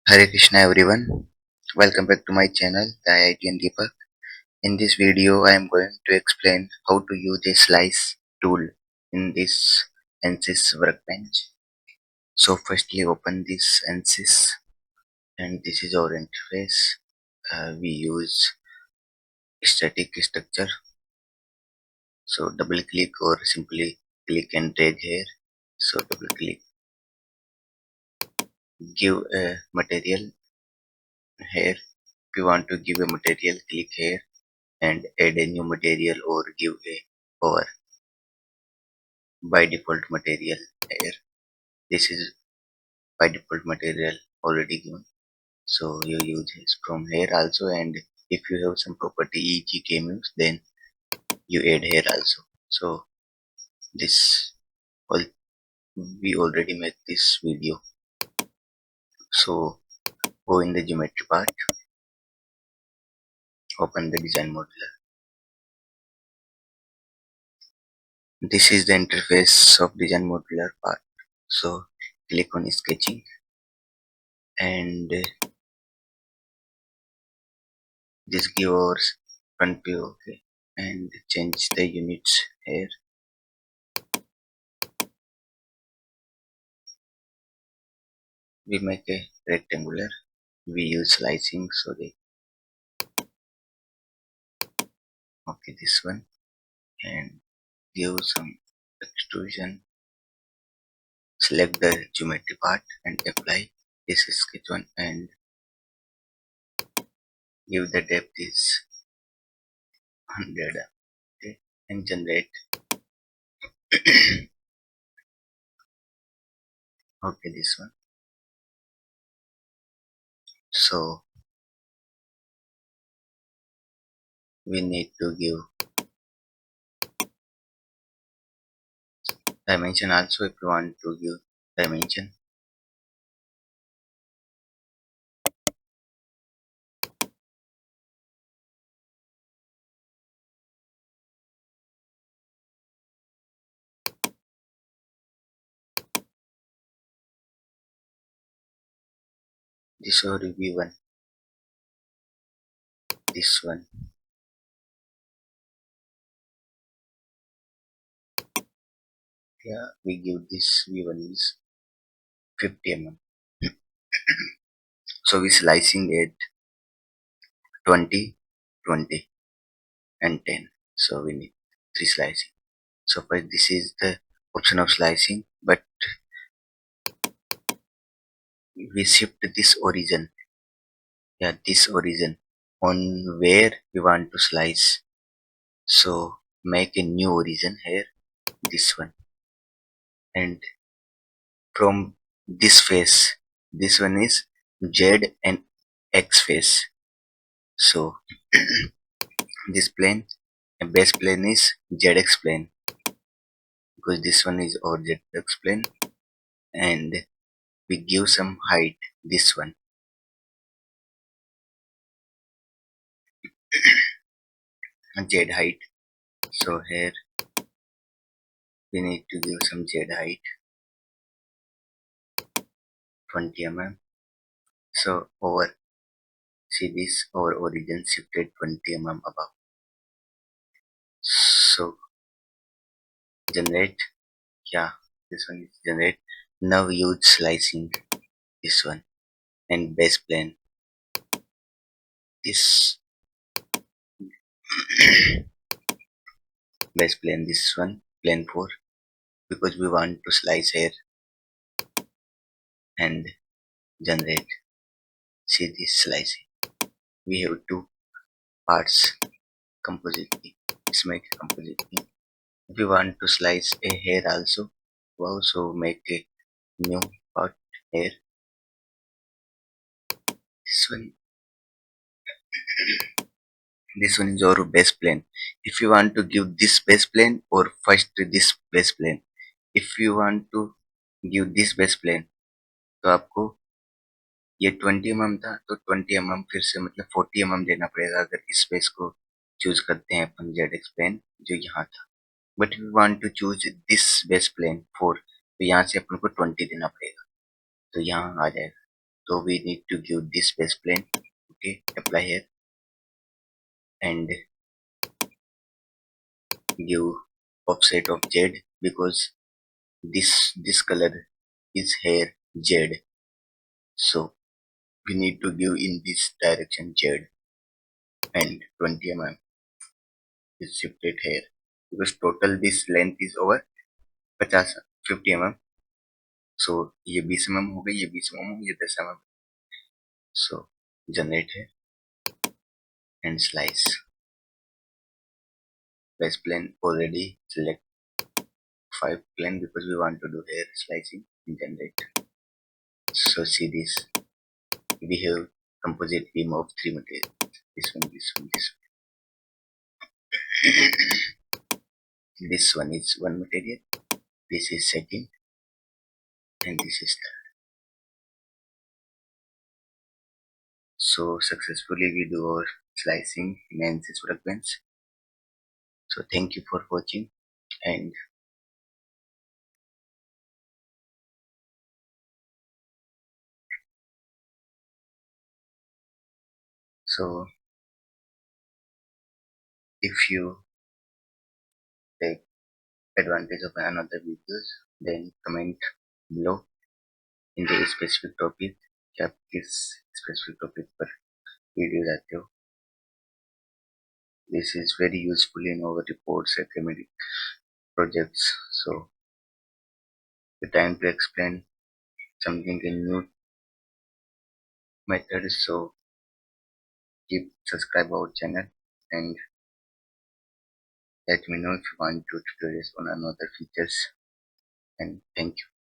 Hare Krishna everyone, welcome back to my channel, the IITian Deepak. In this video, I am going to explain how to use a slice tool in this ANSYS Workbench. So firstly open this ANSYS and this is our interface. We use static structure. So double click or simply click and drag here. So double click, give a material here. If you want to give a material, click here and add a new material or give a power. By default material here, this is by default material already given, so you use this from here also, and if you have some property e.g. cameos, then you add here also. So this all we already make this video. So go in the geometry part, open the design modeler. This is the interface of design modeler part. So click on sketching and just give our front view, okay, and change the units here. We make a rectangular, we use slicing, so they okay this one, and give some extrusion, select the geometry part and apply. This is sketch one and give the depth is 100, okay, and generate. Okay, this one. So we need to give dimension also if you want to give dimension. This or V1, this one, yeah, we give this V1 is 50 mm. So we slicing at 20, 20 and 10. So we need 3 slicing. So first this is the option of slicing, but we shift this origin, yeah, this origin on where we want to slice. So make a new origin here, this one, and from this face, this one is Z and X face. So this plane, a base plane is ZX plane, because this one is our ZX plane, and we give some height, this one, Z height. So here we need to give some Z height, 20 mm. So over, see this, our origin shifted 20 mm above. So generate, yeah, this one is generate. Now use slicing, this one, and base plane, this base plane, this one, plane 4, because we want to slice here, and generate. See this slicing, we have two parts, composite beam. Let's make a composite beam. If you want to slice a hair also, we also make a new part here, this one. This one is our base plane. If you want to give this base plane or first this base plane, if you want to give this base plane, तो आपको ये 20 mm था तो 20 mm फिर से मतलब 40 mm देना पड़ेगा अगर इस स्पेस को चूज करते हैं अपन ZX प्लेन जो यहाँ था. But we want to choose this base plane 4, तो यहाँ से अपन को 20 देना पड़ेगा, तो यहाँ आ जाएगा. So we need to give this base plane. Okay, apply here and give offset of Z because this color is here Z. So we need to give in this direction Z and 20 mm is shifted here because total this length is over 50 mm. So ये 20 mm हो गई, ये 20 mm हो गई, ये 10 mm. So generate here and slice. Base plane already select 5 plane because we want to do hair slicing and generate. So see this, we have composite beam of 3 materials. This one, this one, this one. This one is one material, this is second, and this is third. So successfully we do our slicing in ANSYS Workbench. So thank you for watching, and so if you take advantage of another videos, then comment below in the specific topic कि आप किस specific topic पर video चाहते हो. This is very useful in our reports, academic projects. So the time to explain something in new method. So keep subscribe our channel and let me know if you want to tutorials on another features. And thank you.